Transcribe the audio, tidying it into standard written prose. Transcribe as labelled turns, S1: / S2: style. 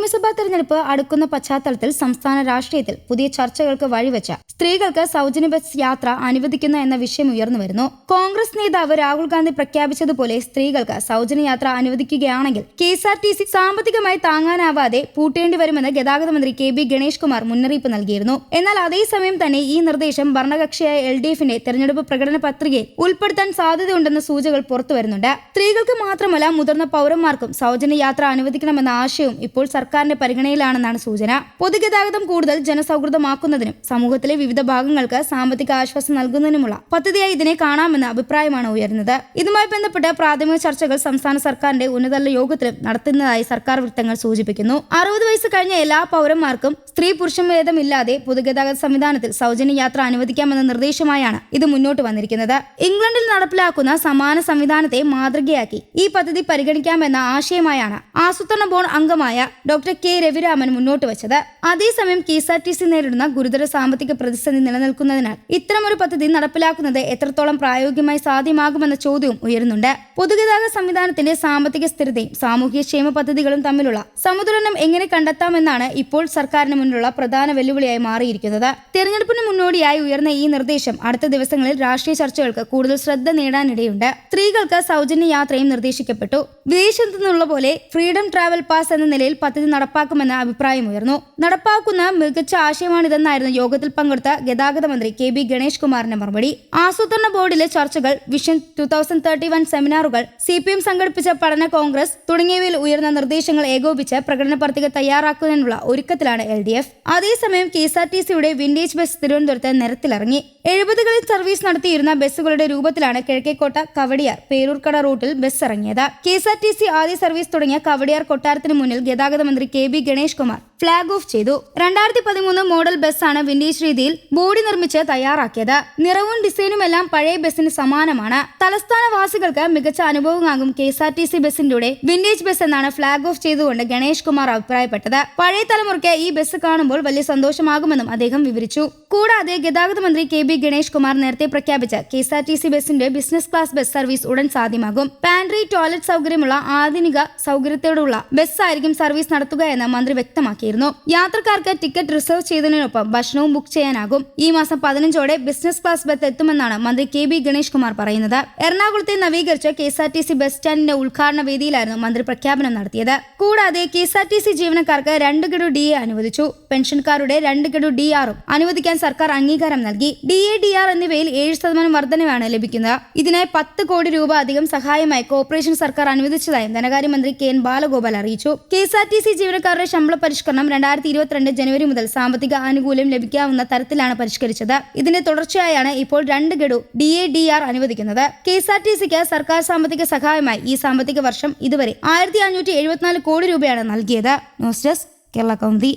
S1: നിയമസഭാ തെരഞ്ഞെടുപ്പ് അടുക്കുന്ന പശ്ചാത്തലത്തിൽ സംസ്ഥാന രാഷ്ട്രീയത്തിൽ പുതിയ ചർച്ചകൾക്ക് വഴിവെച്ച സ്ത്രീകൾക്ക് സൗജന്യ ബസ് യാത്ര അനുവദിക്കുന്ന എന്ന വിഷയം ഉയർന്നു വരുന്നു. കോൺഗ്രസ് നേതാവ് രാഹുൽ ഗാന്ധി പ്രഖ്യാപിച്ചതുപോലെ സ്ത്രീകൾക്ക് സൗജന്യ യാത്ര അനുവദിക്കുകയാണെങ്കിൽ KSRTC സാമ്പത്തികമായി താങ്ങാനാവാതെ പൂട്ടേണ്ടി വരുമെന്ന് ഗതാഗത മന്ത്രി KB ഗണേഷ് കുമാർ മുന്നറിയിപ്പ് നൽകിയിരുന്നു. എന്നാൽ അതേസമയം തന്നെ ഈ നിർദ്ദേശം ഭരണകക്ഷിയായ LDFന്റെ തെരഞ്ഞെടുപ്പ് പ്രകടന പത്രികയിൽ ഉൾപ്പെടുത്താൻ സാധ്യതയുണ്ടെന്ന സൂചനകൾ പുറത്തുവരുന്നുണ്ട്. സ്ത്രീകൾക്ക് മാത്രമല്ല മുതിർന്ന പൗരന്മാർക്കും സൗജന്യ യാത്ര അനുവദിക്കണമെന്ന ആശയവും ഇപ്പോൾ സർക്കാരിന്റെ പരിഗണനയിലാണെന്നാണ് സൂചന. പൊതുഗതാഗതം കൂടുതൽ ജനസൗഹൃദമാക്കുന്നതിനും സമൂഹത്തിലെ വിവിധ ഭാഗങ്ങൾക്ക് സാമ്പത്തിക ആശ്വാസം നൽകുന്നതിനുമുള്ള പദ്ധതിയായി ഇതിനെ കാണാമെന്ന അഭിപ്രായമാണ് ഉയരുന്നത്. ഇതുമായി ബന്ധപ്പെട്ട് പ്രാഥമിക ചർച്ചകൾ സംസ്ഥാന സർക്കാരിന്റെ ഉന്നതതല യോഗത്തിലും നടത്തുന്നതായി സർക്കാർ വൃത്തങ്ങൾ സൂചിപ്പിക്കുന്നു. 60 വയസ്സ് കഴിഞ്ഞ എല്ലാ പൗരന്മാർക്കും സ്ത്രീ പുരുഷ ഭേദമില്ലാതെ പൊതുഗതാഗത സംവിധാനത്തിൽ സൗജന്യ യാത്ര അനുവദിക്കാമെന്ന നിർദ്ദേശമായാണ് ഇത് മുന്നോട്ട് വന്നിരിക്കുന്നത്. ഇംഗ്ലണ്ടിൽ നടപ്പിലാക്കുന്ന സമാന സംവിധാനത്തെ മാതൃകയാക്കി ഈ പദ്ധതി പരിഗണിക്കാമെന്ന ആശയമായാണ് ആസൂത്രണ ബോർഡ് അംഗമായ ഡോക്ടർ K രവിരാമൻ മുന്നോട്ട് വെച്ചത്. അതേസമയം KSRTC നേരിടുന്ന ഗുരുതര സാമ്പത്തിക പ്രതിസന്ധി നിലനിൽക്കുന്നതിനാൽ ഇത്തരമൊരു പദ്ധതി നടപ്പിലാക്കുന്നത് എത്രത്തോളം പ്രായോഗികമായി സാധ്യമാകുമെന്ന ചോദ്യവും ഉയരുന്നുണ്ട്. പൊതുഗതാഗത സംവിധാനത്തിന്റെ സാമ്പത്തിക സ്ഥിരതയും സാമൂഹ്യ ക്ഷേമ പദ്ധതികളും തമ്മിലുള്ള സമതുലനം എങ്ങനെ കണ്ടെത്താമെന്നാണ് ഇപ്പോൾ സർക്കാരിന് മുന്നിലുള്ള പ്രധാന വെല്ലുവിളിയായി മാറിയിരിക്കുന്നത്. തെരഞ്ഞെടുപ്പിന് മുന്നോടിയായി ഉയർന്ന ഈ നിർദ്ദേശം അടുത്ത ദിവസങ്ങളിൽ രാഷ്ട്രീയ ചർച്ചകൾക്ക് കൂടുതൽ ശ്രദ്ധ നേടാനിടയുണ്ട്. സ്ത്രീകൾക്ക് സൗജന്യ യാത്രയും നിർദ്ദേശിക്കപ്പെട്ടു. വിദേശത്തു നിന്നുള്ള പോലെ ഫ്രീഡം ട്രാവൽ പാസ് എന്ന നിലയിൽ പദ്ധതി നടപ്പാക്കുമെന്ന അഭിപ്രായം ഉയർന്നു. നടപ്പാക്കുന്ന മികച്ച ആശയമാണിതെന്നായിരുന്നു യോഗത്തിൽ പങ്കെടുത്ത ഗതാഗത മന്ത്രി KB ഗണേഷ് കുമാറിന്റെ മറുപടി. ആസൂത്രണ ബോർഡിലെ ചർച്ചകൾ, വിഷൻ 2031 സെമിനാറുകൾ, CPM സംഘടിപ്പിച്ച പഠന കോൺഗ്രസ് തുടങ്ങിയവയിൽ ഉയർന്ന നിർദ്ദേശങ്ങൾ ഏകോപിച്ച് പ്രകടന പത്രിക തയ്യാറാക്കുന്നതിനുള്ള ഒരുക്കത്തിലാണ് LDF. അതേസമയം KSRTCയുടെ വിന്റേജ് ബസ് തിരുവനന്തപുരത്ത് നിരത്തിലിറങ്ങി. 70കളിൽ സർവീസ് നടത്തിയിരുന്ന ബസ്സുകളുടെ രൂപത്തിലാണ് കിഴക്കേക്കോട്ട കവടിയാർ പേരൂർക്കട റൂട്ടിൽ ബസ് ഇറങ്ങിയത്. KSRTC ആദ്യ സർവീസ് തുടങ്ങിയ കവടിയാർ കൊട്ടാരത്തിന് മുന്നിൽ ഗതാഗത മന്ത്രി KB Ganesh Kumar flag off ചെയ്തു. 2013 മോഡൽ ബസ്സാണ് വിന്റേജ് രീതിയിൽ ബോഡി നിർമ്മിച്ച് തയ്യാറാക്കിയത്. നിറവും ഡിസൈനുമെല്ലാം പഴയ ബസ്സിന് സമാനമാണ്. തലസ്ഥാന വാസികൾക്ക് മികച്ച അനുഭവമാകും KSRTC ബസ്സിലൂടെ വിന്റേജ് ബസ് എന്നാണ് ഫ്ളാഗ് ഓഫ് ചെയ്തുകൊണ്ട് ഗണേഷ് കുമാർ അഭിപ്രായപ്പെട്ടത്. പഴയ തലമുറയ്ക്ക് ഈ ബസ് കാണുമ്പോൾ വലിയ സന്തോഷമാകുമെന്നും അദ്ദേഹം വിവരിച്ചു. കൂടാതെ ഗതാഗത മന്ത്രി KB ഗണേഷ് കുമാർ നേരത്തെ പ്രഖ്യാപിച്ച KSRTC ബസിന്റെ ബിസിനസ് ക്ലാസ് ബസ് സർവീസ് ഉടൻ സാധ്യമാകും. പാൻട്രി, ടോയ്ലറ്റ് സൗകര്യമുള്ള ആധുനിക സൗകര്യത്തോടുള്ള ബസ്സായിരിക്കും സർവീസ് നടത്തുക എന്ന് മന്ത്രി വ്യക്തമാക്കിയിരുന്നു. യാത്രക്കാർക്ക് ടിക്കറ്റ് റിസർവ് ചെയ്തതിനൊപ്പം ഭക്ഷണവും ബുക്ക് ചെയ്യാനാകും. ഈ മാസം 15ഓടെ ബിസിനസ് ക്ലാസ് ബസ് എത്തുമെന്നാണ് മന്ത്രി KB ഗണേഷ് കുമാർ പറയുന്നത്. എറണാകുളത്തെ നവീകരിച്ച KSRTC ബസ് സ്റ്റാൻഡിന്റെ ഉദ്ഘാടന വേദിയിലായിരുന്നു മന്ത്രി പ്രഖ്യാപനം നടത്തിയത്. കൂടാതെ KSRTC ജീവനക്കാർക്ക് 2 ഗഡു DA അനുവദിച്ചു. പെൻഷൻകാരുടെ 2 ഗഡു DR-ഉം അനുവദിക്കാൻ സർക്കാർ അംഗീകാരം നൽകി. DA, DR എന്നിവയിൽ 7% വർധനവാണ് ലഭിക്കുന്നത്. ഇതിനായി 10 കോടി രൂപ അധികം സഹായമായി കോർപ്പറേഷൻ സർക്കാർ അനുവദിച്ചതായും ധനകാര്യമന്ത്രി KN ബാലഗോപാൽ അറിയിച്ചു. KSRTC ജീവനക്കാരുടെ ശമ്പള പരിഷ്കരണം 2022 ജനുവരി മുതൽ സാമ്പത്തിക ആനുകൂല്യം ലഭിക്കാവുന്ന തരത്തിലാണ് പരിഷ്കരിച്ചത്. ഇതിന്റെ തുടർച്ചയായാണ് ഇപ്പോൾ 2 ഗഡു DA, DR അനുവദിക്കുന്നത്. KSRTCക്ക് സർക്കാർ സാമ്പത്തിക സഹായമായി ഈ സാമ്പത്തിക വർഷം ഇതുവരെ 1574 കോടി രൂപയാണ് നൽകിയത്. News desk Kerala Kaumudi.